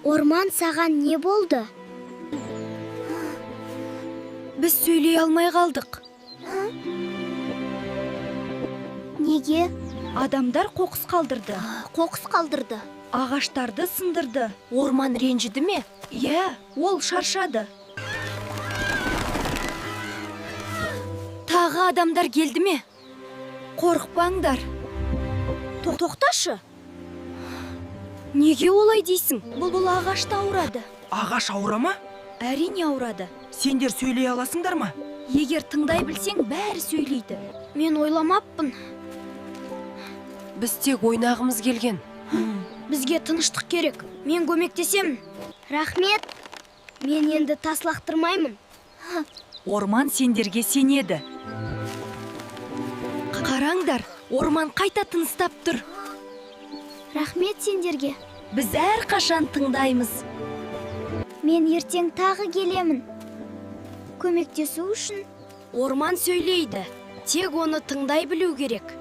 Орман, саған не болды? Біз сөйлей алмай қалдық. Неге? Адамдар қоқыс қалдырды. Қоқыс қалдырды. Ағаштарды сындырды. Орман ренжіді ме? Иә, ол шаршады. Тағы адамдар келді ме? Қорықпаңдар. Тоқташы. Неге олай дейсің? Бұл ағашта ауырады. Ағаш ауыра ма? Әрине ауырады. Сендер сөйлей аласыңдар ма? Егер тыңдай білсең, бәрі сөйлейді. Мен ойламаппын. Біз тек ойнағымыз келген. Бізге тыныштық керек. Мен көмектесем. Рахмет. Мен енді тас лақтырмаймын. Орман сендерге сенеді. Қараңдар, орман қайта тыныстап тұр. Рахмет сендерге. Біз әрқашан тыңдаймыз. Мен ертең тағы келемін. Көмектесу үшін. Орман сөйлейді. Тек оны тыңдай білу керек.